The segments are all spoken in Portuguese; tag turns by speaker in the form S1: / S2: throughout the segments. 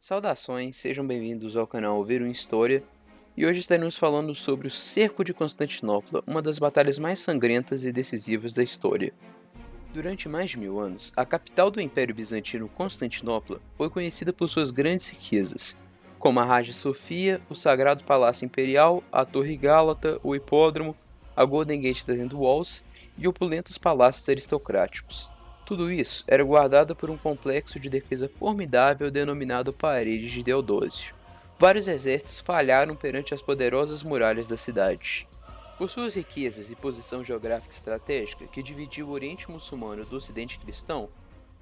S1: Saudações, sejam bem-vindos ao canal Ver uma História, e hoje estaremos falando sobre o Cerco de Constantinopla, uma das batalhas mais sangrentas e decisivas da história. Durante mais de 1000 anos, a capital do Império Bizantino, Constantinopla, foi conhecida por suas grandes riquezas, como a Hagia Sofia, o Sagrado Palácio Imperial, a Torre Gálata, o Hipódromo, a Golden Gate das Walls e opulentos palácios aristocráticos. Tudo isso era guardado por um complexo de defesa formidável denominado Paredes de Deodósio. Vários exércitos falharam perante as poderosas muralhas da cidade. Por suas riquezas e posição geográfica estratégica, que dividia o Oriente Muçulmano do Ocidente Cristão,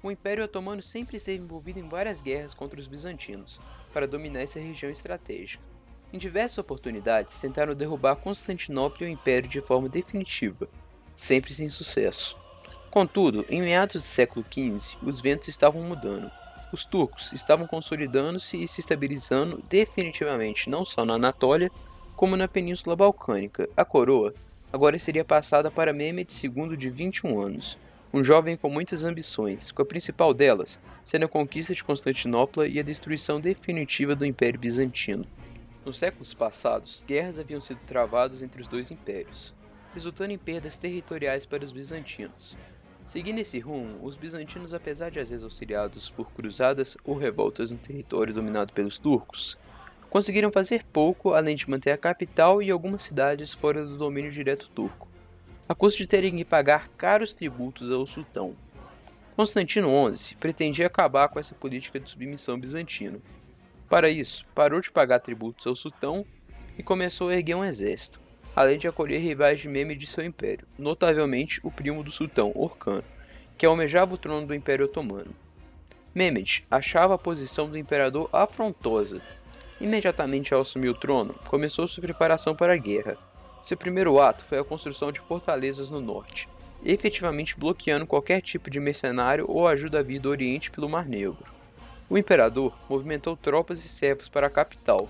S1: o Império Otomano sempre esteve envolvido em várias guerras contra os bizantinos, para dominar essa região estratégica. Em diversas oportunidades, tentaram derrubar Constantinopla e o Império de forma definitiva, sempre sem sucesso. Contudo, em meados do século XV, os ventos estavam mudando. Os turcos estavam consolidando-se e se estabilizando definitivamente não só na Anatólia, como na Península Balcânica. A coroa agora seria passada para Mehmed II de 21 anos, um jovem com muitas ambições, com a principal delas sendo a conquista de Constantinopla e a destruição definitiva do Império Bizantino. Nos séculos passados, guerras haviam sido travadas entre os dois impérios, resultando em perdas territoriais para os bizantinos. Seguindo esse rumo, os bizantinos, apesar de às vezes auxiliados por cruzadas ou revoltas no território dominado pelos turcos, conseguiram fazer pouco além de manter a capital e algumas cidades fora do domínio direto turco, a custo de terem que pagar caros tributos ao sultão. Constantino XI pretendia acabar com essa política de submissão bizantina. Para isso, parou de pagar tributos ao sultão e começou a erguer um exército, além de acolher rivais de Mehmed de seu império, notavelmente o primo do sultão, Orkan, que almejava o trono do Império Otomano. Mehmed achava a posição do imperador afrontosa. Imediatamente ao assumir o trono, começou sua preparação para a guerra. Seu primeiro ato foi a construção de fortalezas no norte, efetivamente bloqueando qualquer tipo de mercenário ou ajuda a vir do Oriente pelo Mar Negro. O imperador movimentou tropas e servos para a capital,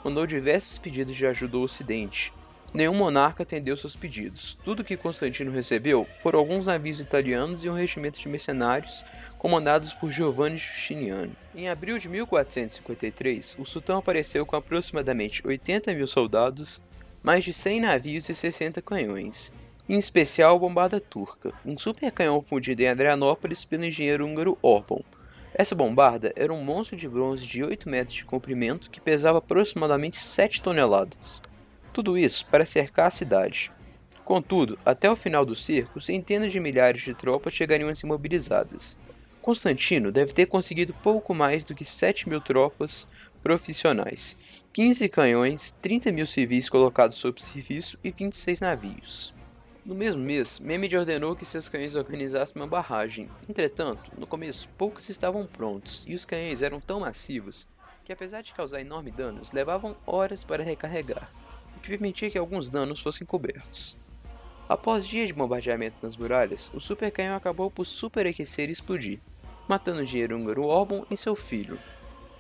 S1: mandou diversos pedidos de ajuda ao Ocidente. Nenhum monarca atendeu seus pedidos. Tudo que Constantino recebeu foram alguns navios italianos e um regimento de mercenários comandados por Giovanni Giustiniani. Em abril de 1453, o sultão apareceu com aproximadamente 80.000 soldados, mais de 100 navios e 60 canhões, em especial a bombarda turca, um super canhão fundido em Adrianópolis pelo engenheiro húngaro Orban. Essa bombarda era um monstro de bronze de 8 metros de comprimento que pesava aproximadamente 7 toneladas. Tudo isso para cercar a cidade. Contudo, até o final do cerco, centenas de milhares de tropas chegariam a ser mobilizadas. Constantino deve ter conseguido pouco mais do que 7.000 tropas profissionais, 15 canhões, 30.000 civis colocados sob serviço e 26 navios. No mesmo mês, Mehmed ordenou que seus canhões organizassem uma barragem. Entretanto, no começo poucos estavam prontos e os canhões eram tão massivos que, apesar de causar enormes danos, levavam horas para recarregar, o que permitia que alguns danos fossem cobertos. Após dias de bombardeamento nas muralhas, o supercanhão acabou por superaquecer e explodir, matando o engenheiro húngaro Orban e seu filho.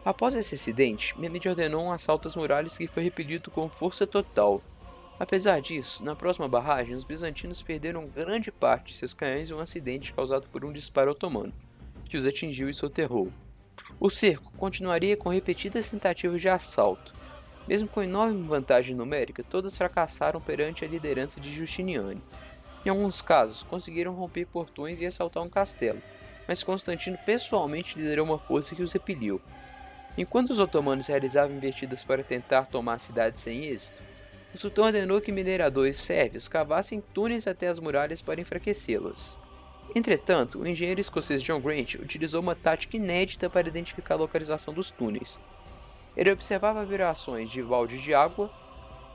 S1: Após esse acidente, Mehmed ordenou um assalto às muralhas que foi repelido com força total. Apesar disso, na próxima barragem, os bizantinos perderam grande parte de seus canhões em um acidente causado por um disparo otomano, que os atingiu e soterrou. O cerco continuaria com repetidas tentativas de assalto. Mesmo com enorme vantagem numérica, todas fracassaram perante a liderança de Giustiniani. Em alguns casos, conseguiram romper portões e assaltar um castelo, mas Constantino pessoalmente liderou uma força que os repeliu. Enquanto os otomanos realizavam investidas para tentar tomar a cidade sem êxito, o sultão ordenou que mineradores sérvios cavassem túneis até as muralhas para enfraquecê-las. Entretanto, o engenheiro escocês John Grant utilizou uma tática inédita para identificar a localização dos túneis. Ele observava vibrações de baldes de água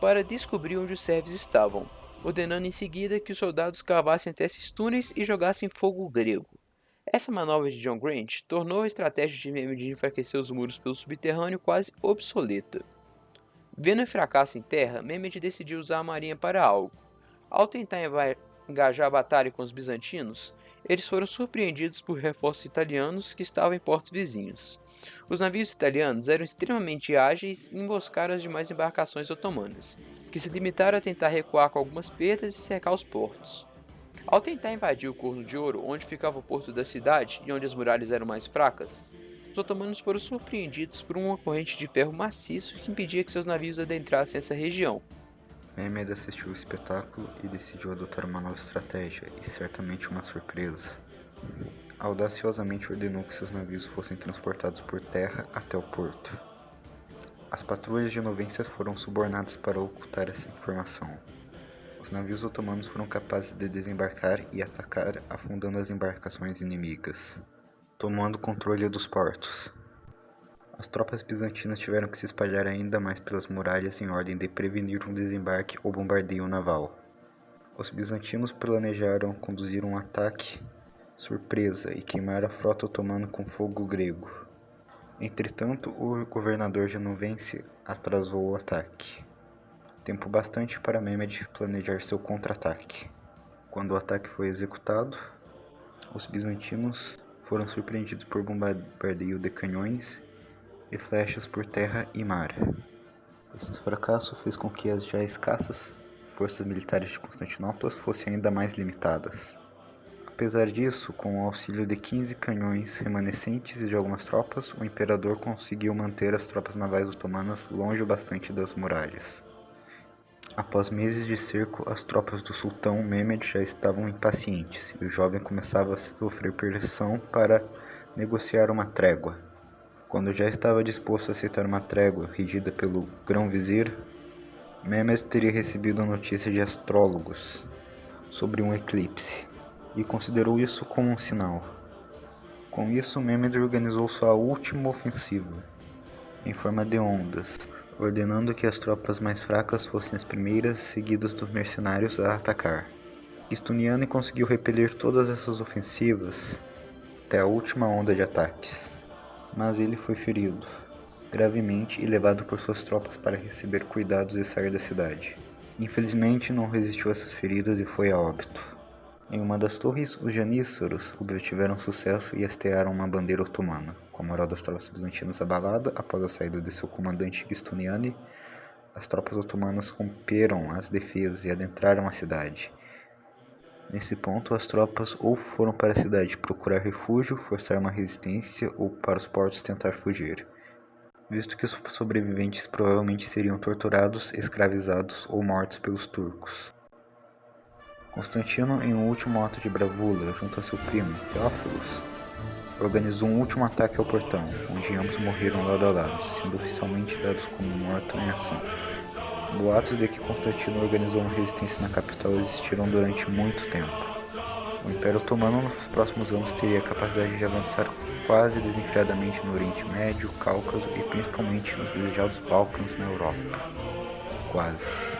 S1: para descobrir onde os sérvios estavam, ordenando em seguida que os soldados cavassem até esses túneis e jogassem fogo grego. Essa manobra de John Grant tornou a estratégia de Mehmed de enfraquecer os muros pelo subterrâneo quase obsoleta. Vendo o fracasso em terra, Mehmed decidiu usar a marinha para algo. Ao tentar engajar a batalha com os bizantinos, eles foram surpreendidos por reforços italianos que estavam em portos vizinhos. Os navios italianos eram extremamente ágeis e emboscaram as demais embarcações otomanas, que se limitaram a tentar recuar com algumas perdas e cercar os portos. Ao tentar invadir o Corno de Ouro, onde ficava o porto da cidade e onde as muralhas eram mais fracas, Os otomanos foram surpreendidos por uma corrente de ferro maciço que impedia que seus navios adentrassem essa região.
S2: Mehmed assistiu o espetáculo e decidiu adotar uma nova estratégia, e certamente uma surpresa. Audaciosamente ordenou que seus navios fossem transportados por terra até o porto. As patrulhas genovências foram subornadas para ocultar essa informação. Os navios otomanos foram capazes de desembarcar e atacar, afundando as embarcações inimigas, tomando controle dos portos. As tropas bizantinas tiveram que se espalhar ainda mais pelas muralhas em ordem de prevenir um desembarque ou bombardeio naval. Os bizantinos planejaram conduzir um ataque surpresa e queimar a frota otomana com fogo grego. Entretanto, o governador genovense atrasou o ataque. Tempo bastante para Mehmed planejar seu contra-ataque. Quando o ataque foi executado, os bizantinos foram surpreendidos por bombardeio de canhões e flechas por terra e mar. Esse fracasso fez com que as já escassas forças militares de Constantinopla fossem ainda mais limitadas. Apesar disso, com o auxílio de 15 canhões remanescentes e de algumas tropas, o imperador conseguiu manter as tropas navais otomanas longe bastante das muralhas. Após meses de cerco, as tropas do sultão Mehmed já estavam impacientes e o jovem começava a sofrer pressão para negociar uma trégua. Quando já estava disposto a aceitar uma trégua regida pelo grão-vizir, Mehmed teria recebido a notícia de astrólogos sobre um eclipse e considerou isso como um sinal. Com isso, Mehmed organizou sua última ofensiva, em forma de ondas, ordenando que as tropas mais fracas fossem as primeiras, seguidas dos mercenários a atacar. Giustiniani conseguiu repelir todas essas ofensivas até a última onda de ataques, mas ele foi ferido gravemente e levado por suas tropas para receber cuidados e sair da cidade. Infelizmente, não resistiu a essas feridas e foi a óbito. Em uma das torres, os janíçaros obtiveram sucesso e hastearam uma bandeira otomana. Com a moral das tropas bizantinas abalada, após a saída de seu comandante Giustiniani, as tropas otomanas romperam as defesas e adentraram a cidade. Nesse ponto, as tropas ou foram para a cidade procurar refúgio, forçar uma resistência ou para os portos tentar fugir, visto que os sobreviventes provavelmente seriam torturados, escravizados ou mortos pelos turcos. Constantino, em um último ato de bravura junto a seu primo, Teófilos, organizou um último ataque ao portão, onde ambos morreram lado a lado, sendo oficialmente dados como mortos em ação. Boatos de que Constantino organizou uma resistência na capital existiram durante muito tempo. O Império Otomano nos próximos anos teria a capacidade de avançar quase desenfreadamente no Oriente Médio, Cáucaso e principalmente nos desejados Balcãs na Europa. Quase.